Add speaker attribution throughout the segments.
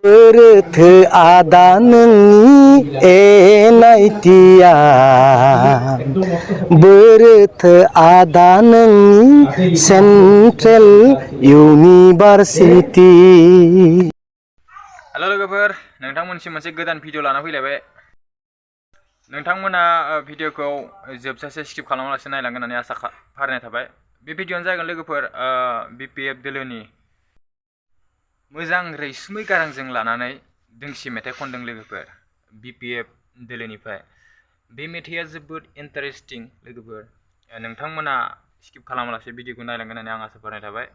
Speaker 1: बोरोथो आदा नोंनि एनायथिया बोरोथो आदा नोंनि सेन्ट्रेल इउनिभारसिटि।
Speaker 2: हेल' लोगोफोर, नोंथांमोनसिम मोनसे गोदान भिडिअ लाना फैलायबाय। नोंथांमोना भिडिअखौ जोबजासे स्किप खालामालासे नायलांगोन होननानै आसा फारिनाय थाबाय। बे भिडिअआनो जागोन लोगोफोर BPF दोलोनि मोजां रैसुमै गारांजों लानानै दोंसे मेथाइ खनदों लोगोफोर BPF दोलोनिफ्राय। बे मेथाइआ जोबोद इन्टारेस्टिं लोगोफोर। नोंथांमोना स्किप खालामालासे भिडिअखौ नायलांगोन होननानै आं आसा फारिनाय थाबाय।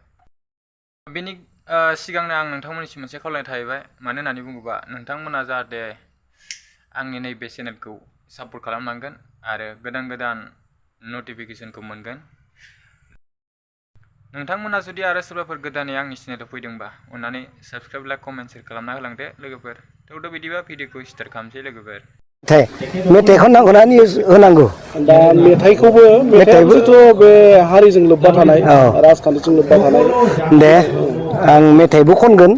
Speaker 2: बेनि सिगांनो आं नोंथांमोननिसिम मोनसे खावलायनाय थाहैबाय। मानो होननानै बुङोबा नोंथांमोना जाहाथे आंनि नैबे चेनेलखौ सापर्ट खालामनांगोन आरो गोदान गोदान नटिफिकेसनखौ मोनगोन। नोंथांमोना जुदि आरो सोरबाफोर गोदानै आंनि चेनेलाव फैदोंबा अननानै साबस्क्राइब, लाइक, कमेन्ट, शेयार खालामना होलांदो लोगोफोर। थ' बिदिबा भिडिअखौ स्टार्ट खालामसै लोगोफोर।
Speaker 1: मेथाइखौ नांगौ ना निउस होनांगौ?
Speaker 3: दा मेथाइखौबोथ' बे हारिजों लोब्बा थानाय, राजखान्थिजों लोब्बा थानाय।
Speaker 1: दे आं मेथाइबो खनगोन,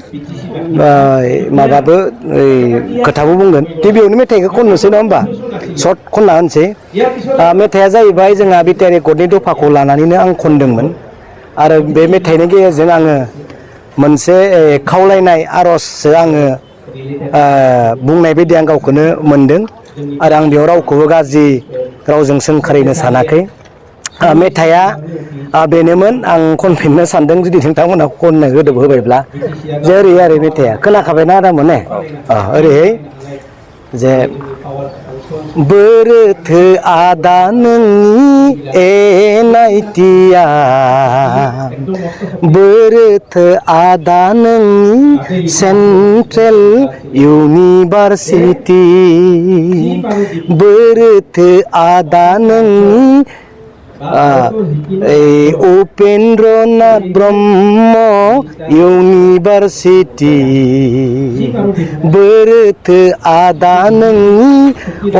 Speaker 1: माबाबो खोथाबो बुंगोन। गिबियावनो मेथाइखौ खननोसै नङा होमबा? सर्ट खनना होनोसै। मेथाइआ जाहैबाय जोंहा बिटिआर रेकर्डनि दफाखौ लानानैनो आं खनदोंमोन आरो बे मेथाइनि गेजेरजों आङो मोनसे खावलायनाय आर'जसो आङो बुंनाय बायदि आं गावखौनो मोनदों आरो आं बेयाव रावखौबो गाज्रि रावजों सोंखारिनो सानाखै। मेथाइआ बेनोमोन। आं खनफिननो सानदों जुदि नोंथांमोना खननो गोदोब होबायब्ला। जे ओरै आरो मेथाइआ खोनाखाबायना आदामोन ने? ओरैहाय जे बोरोथो आदा नोंनि एनायथिया बोरोथो आदा नोंनि सेन्ट्रेल इउनिभारसिटि बोरोथो आदा नोंनि उपेन्द्रनाथ ब्रह्म इउनिभारसिटि बोरोथो आदा नोंनि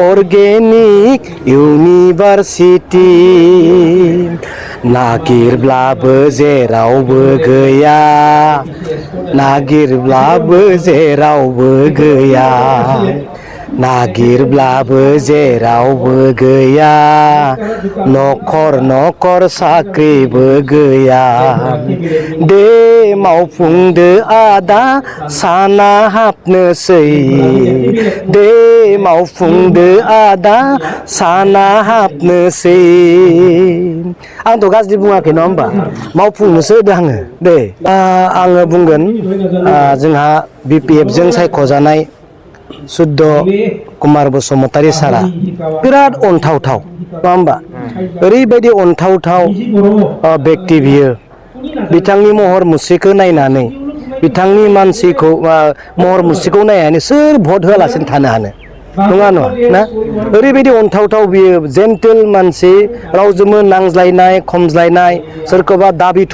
Speaker 1: अर्गेनिक इउनिभारसिटि नागिरब्लाबो जेरावबो गैया नागिरब्लाबो जेरावबो गैया नागिरब्लाबो जेरावबो गैया नखर नखर साख्रिबो गैया दे मावफुंदो आदा साना हाबनोसै दे मावफुंदो आदा साना हाबनोसै। आंथ' गाज्रि बुङाखै नङा होमबा? मावफुंनोसो होदो आङो। दे आङो बुंगोन जोंहा BPF जों सायख'जानाय सुद्ध कुमार बसुमतारी सारा बिराद अनथावथाव नङा होमबा? ओरैबायदि अनथावथाव बेक्ति बियो। बिथांनि महर मुस्रिखौ नायनानै बिथांनि मानसिखौ महर मुस्रिखौ नायनानै सोर भट होआलासिनो थानो हानो? नङा नङा ना? ओरैबायदि अनथावथाव बियो जेन्टेल मानसि, रावजोंबो नांज्लायनाय खमज्लायनाय सोरखौबा दाबि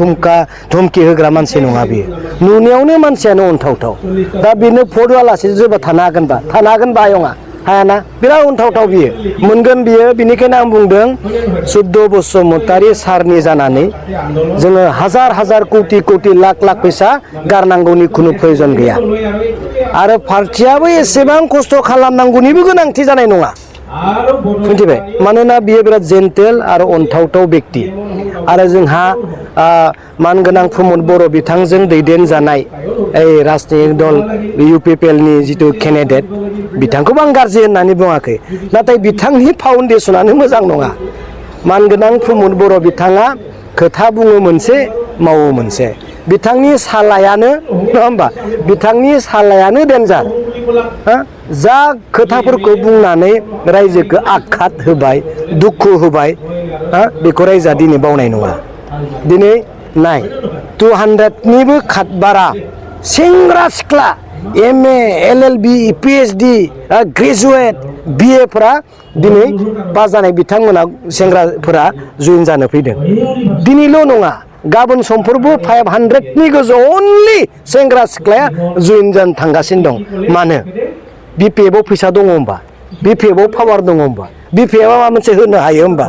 Speaker 1: धुमखि होग्रा मानसि नङा बियो। नुनायावनो मानसियानो अनथावथाव। दा बेनो भट होआलासिनो सोरबा थानो हागोनबा? थानो हागोनबा आयंआ? हायाना? बिराद अनथावथाव बियो। मोनगोन बियो। बिनिखायनो आं बुंदों सुद्ध बसुमतारी सारनि जानानै जोङो हाजार हाजार कौटि कौटि लाख लाख फैसा गारनांगौनि खुनु प्रयजन गैया आरो पार्टियाबो एसेबां खस्थ' खालामनांगौनिबो गोनांथि जानाय नङा। मिथिबाय? मानोना बियो बिराद जेन्टेल आरो अनथावथाव बेक्ति आरो जोंहा मानगोनां प्रमद बर' बिथांजों दैदेनजानाय राजनितिक दल UPPLनि जिथु केन्डिडेट बिथांखौबो आं गाज्रि होननानै बुङाखै, नाथाय बिथांनि फाउन्डेसनानो मोजां नङा। मानगोनां प्रमद बर' बिथाङा खोथा बुङो मोनसे, मावो मोनसे। बिथांनि सालायानो नङा होमबा? बिथांनि सालायानो डेन्जार। जा खोथाफोरखौ बुंनानै रायजोखौ आघात होबाय, दुखु होबाय, बेखौ रायजोआ दिनै बावनाय नङा। दिनै नाय 200निबो बारा सेंग्रा सिख्ला MA LLB PhD graduate BA फोरा दिनै पास जानाय बिथांमोना सेंग्राफोरा जइन जानो फैदों। दिनैल' नङा, गाबोन समफोरबो 500नि गोजौ अनलि सेंग्रा सिख्लाया जइन जानो थांगासिनो दं। मानो? BPF आव फैसा दङ होमबा? BPF आव पावार दङ होमबा? BPF आ माबा मोनसे होनो हायो होमबा?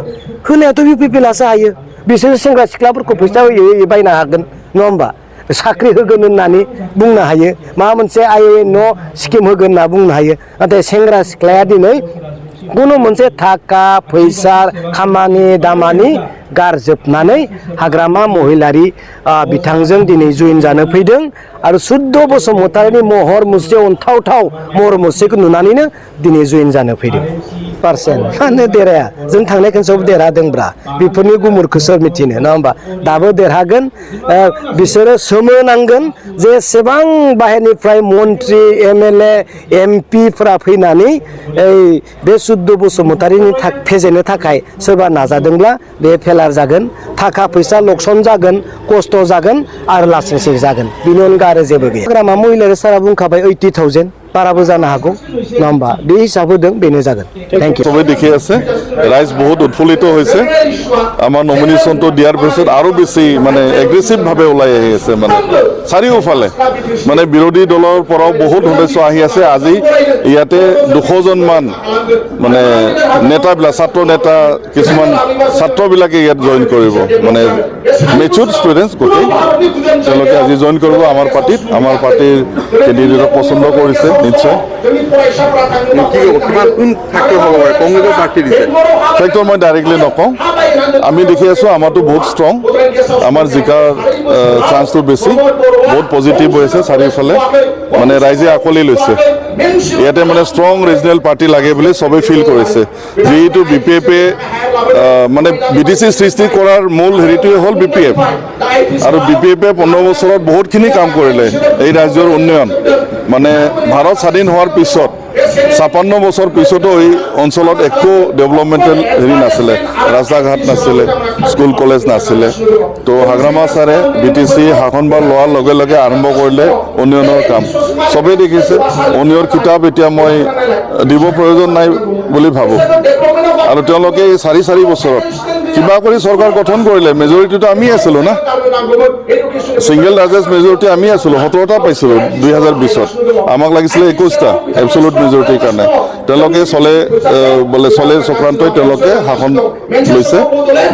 Speaker 1: होनायाथ' UPPLआसो हायो। बिसोर सेंग्रा सिख्लाफोरखौ फैसा होयै होयै बायनो हागोन नङा होमबा? साख्रि होगोन होननानै बुंनो हायो माबा मोनसे न' स्किम होगोन होनना बुंनो हायो नाथाय सेंग्रा सिख्लाया दिनै कुनु मोनसे थाखा फैसा खामानि दामानि गारजोबनानै हाग्रामा महिलारि बिथांजों दिनै जइन जानो फैदों आरो सुद्ध बसुमतारिनि महर मुस्रि अनथावथाव महर मुस्रिखौ नुनानैनो दिनै जइन जानो फैदों पारसेन्ट मानो देरहाया जों थांनाय खनसेयावबो देरहादोंब्रा बेफोरनि गुमुरखौ सोर मिथिनो नङा होमबा दाबो देरहागोन बिसोरो सोमोनांगोन जे एसेबां बाहेरनिफ्राय मन्त्रि एमएलए एमपिफ्रा फैनानै बे सुद्ध बसुमतारिनि फेजेननो थाखाय सोरबा नाजादोंब्ला बे फेलार जागोन थाखा फैसा लकसन जागोन खस्थ' जागोन आरो लासिंसिं जागोन बिनि अनगा आरो जेबो गैया हाग्रामा महिलारि सारा बुंखाबाय 80,000 बाराबो जानो हागौ नङा होमबा बे हिसाब होदों बेनो जागोन थेंक इउ
Speaker 4: সবে দেখি আছে ৰাইজ বহুত উৎফুল্লিত হৈছে আমাৰ নমিনেশ্যনটো দিয়াৰ পিছত আৰু বেছি মানে এগ্ৰেছিভভাৱে ওলাই আহি আছে মানে চাৰিওফালে মানে বিৰোধী দলৰ পৰাও বহুত সদস্য আহি আছে আজি ইয়াতে 200জন মান মানে নেতাবিলাক ছাত্ৰ নেতা কিছুমান ছাত্ৰবিলাকে ইয়াত জইন কৰিব মানে মেচুৰ্ড ষ্টুডেণ্টছ গোটেই তেওঁলোকে আজি জইন কৰিব আমাৰ পাৰ্টিৰ কেণ্ডিডেটক পচন্দ কৰিছে নিশ্চয় ফেক্টৰ মই ডাইৰেক্টলি নকওঁ আমি দেখি আছোঁ আমাৰতো বহুত ষ্ট্ৰং আমাৰ জিকাৰ চান্সটো বেছি বহুত পজিটিভ হৈ আছে চাৰিওফালে মানে ৰাইজে আকোৱালি লৈছে ইয়াতে মানে ষ্ট্ৰং ৰিজনেল পাৰ্টি লাগে বুলি চবেই ফিল কৰিছে যিটো BPF মানে BTC সৃষ্টি কৰাৰ মূল হেৰিটোৱে হ'ল BPF আৰু BPFে 15 বছৰত বহুতখিনি কাম কৰিলে এই ৰাজ্যৰ উন্নয়ন মানে ভাৰত স্বাধীন হোৱাৰ পিছত 56 বছৰ পিছতো এই অঞ্চলত একো ডেভেলপমেণ্টেল হেৰি নাছিলে ৰাস্তা ঘাট নাছিলে স্কুল কলেজ নাছিলে তো হাগ্ৰামা ছাৰে BTC শাসনভাৰ লোৱাৰ লগে লগে আৰম্ভ কৰিলে উন্নয়নৰ কাম চবেই দেখিছে উন্নয়নৰ কিতাপ এতিয়া মই দিব প্ৰয়োজন নাই বুলি ভাবোঁ আৰু তেওঁলোকে এই 4 বছৰত কিবা কৰি চৰকাৰ গঠন কৰিলে মেজৰিটিটো আমি আছিলোঁ না সিংগল লাৰ্জেষ্ট মেজৰিটি আমি আছিলোঁ 17টা পাইছিলোঁ 2020ত আমাক লাগিছিলে 21টা এবছলুট মেজৰিটিৰ কাৰণে তেওঁলোকে চলে চক্ৰান্তই তেওঁলোকে শাসন লৈছে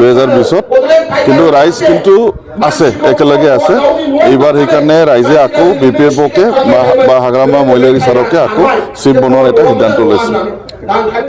Speaker 4: 2020ত কিন্তু ৰাইজ কিন্তু আছে একেলগে আছে এইবাৰ সেইকাৰণে ৰাইজে আকৌ BPFকে বা হাগ্ৰামা মহিলাৰী ছাৰকে আকৌ চিফ বনোৱাৰ এটা সিদ্ধান্ত লৈছে